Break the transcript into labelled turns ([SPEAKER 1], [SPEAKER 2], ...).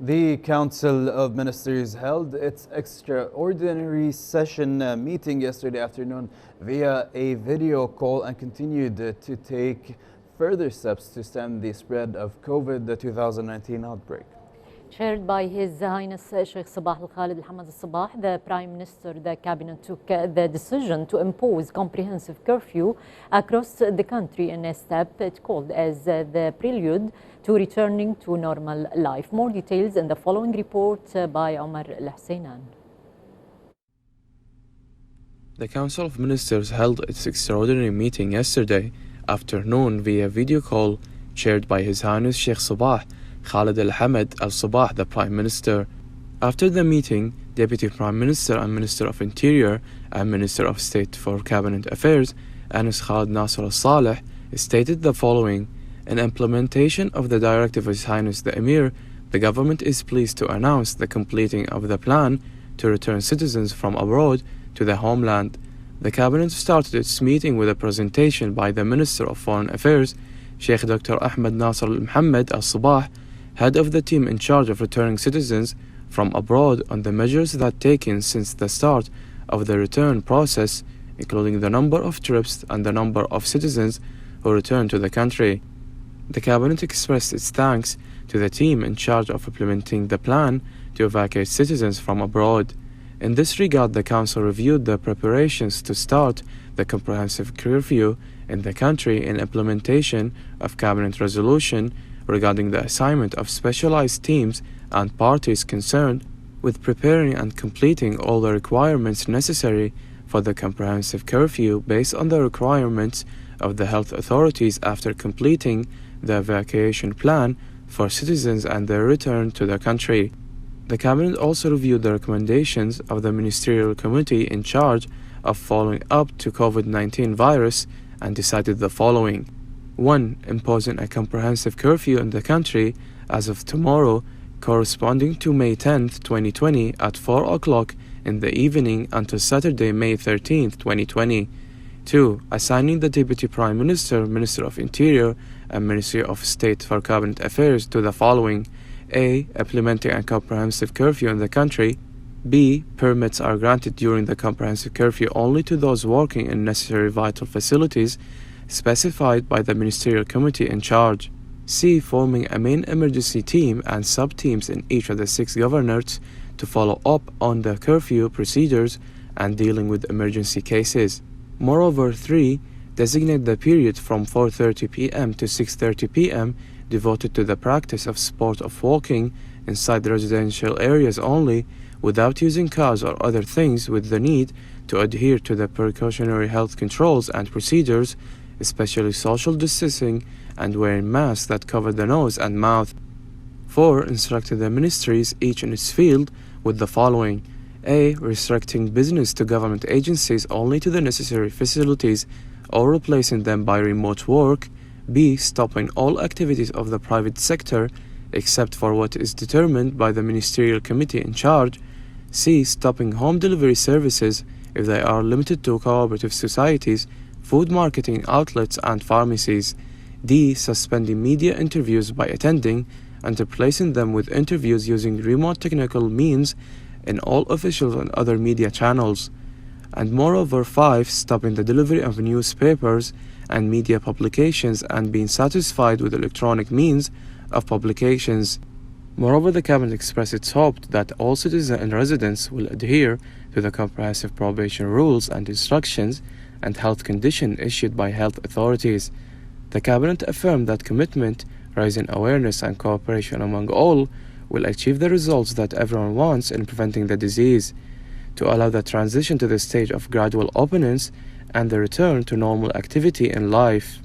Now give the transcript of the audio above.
[SPEAKER 1] The Council of Ministers held its extraordinary session meeting yesterday afternoon via a video call and continued to take further steps to stem the spread of COVID-19 outbreak.
[SPEAKER 2] Chaired by His Highness Sheikh Sabah Al-Khalid Al-Hamad Al-Sabah, the Prime Minister, the Cabinet took the decision to impose comprehensive curfew across the country in a step it called as the prelude to returning to normal life. More details in the following report by Omar Al-Husainan.
[SPEAKER 3] The Council of Ministers held its extraordinary meeting yesterday afternoon via video call, chaired by His Highness Sheikh Sabah Khalid Al-Hamad Al-Sabah, the Prime Minister. After the meeting, Deputy Prime Minister and Minister of Interior and Minister of State for Cabinet Affairs, Anas Khalid Nasser Al-Saleh, stated the following: in implementation of the directive of His Highness the Emir, the government is pleased to announce the completing of the plan to return citizens from abroad to their homeland. The Cabinet started its meeting with a presentation by the Minister of Foreign Affairs, Sheikh Dr. Ahmed Nasser Al-Muhammad Al-Sabah, head of the team in charge of returning citizens from abroad, on the measures that taken since the start of the return process, including the number of trips and the number of citizens who returned to the country. The Cabinet expressed its thanks to the team in charge of implementing the plan to evacuate citizens from abroad. In this regard, the Council reviewed the preparations to start the comprehensive curfew in the country in implementation of Cabinet resolution regarding the assignment of specialized teams and parties concerned with preparing and completing all the requirements necessary for the comprehensive curfew based on the requirements of the health authorities after completing the evacuation plan for citizens and their return to the country. The Cabinet also reviewed the recommendations of the Ministerial Committee in charge of following up to COVID-19 virus and decided the following: 1. Imposing a comprehensive curfew in the country as of tomorrow, corresponding to May 10, 2020 at 4 o'clock in the evening until Saturday, May 13, 2020. 2. Assigning the Deputy Prime Minister, Minister of Interior and Ministry of State for Cabinet Affairs to the following: A. Implementing a comprehensive curfew in the country. B. Permits are granted during the comprehensive curfew only to those working in necessary vital facilities specified by the Ministerial Committee in charge. C. Forming a main emergency team and sub-teams in each of the 6 governorates to follow up on the curfew procedures and dealing with emergency cases. Moreover, 3. Designate the period from 4:30 p.m. to 6:30 p.m. devoted to the practice of sport of walking inside the residential areas only, without using cars or other things, with the need to adhere to the precautionary health controls and procedures, especially social distancing and wearing masks that cover the nose and mouth. 4. Instructed the ministries, each in its field, with the following: A. Restricting business to government agencies only to the necessary facilities or replacing them by remote work. B. Stopping all activities of the private sector except for what is determined by the Ministerial Committee in charge. C. Stopping home delivery services if they are limited to cooperative societies, food marketing outlets and pharmacies. D. Suspending media interviews by attending and replacing them with interviews using remote technical means in all official and other media channels. And moreover, 5. Stopping the delivery of newspapers and media publications and being satisfied with electronic means of publications. Moreover, the Cabinet expressed its hope that all citizens and residents will adhere to the comprehensive probation rules and instructions and health condition issued by health authorities. The Cabinet affirmed that commitment, raising awareness and cooperation among all will achieve the results that everyone wants in preventing the disease, to allow the transition to the stage of gradual openness and the return to normal activity in life.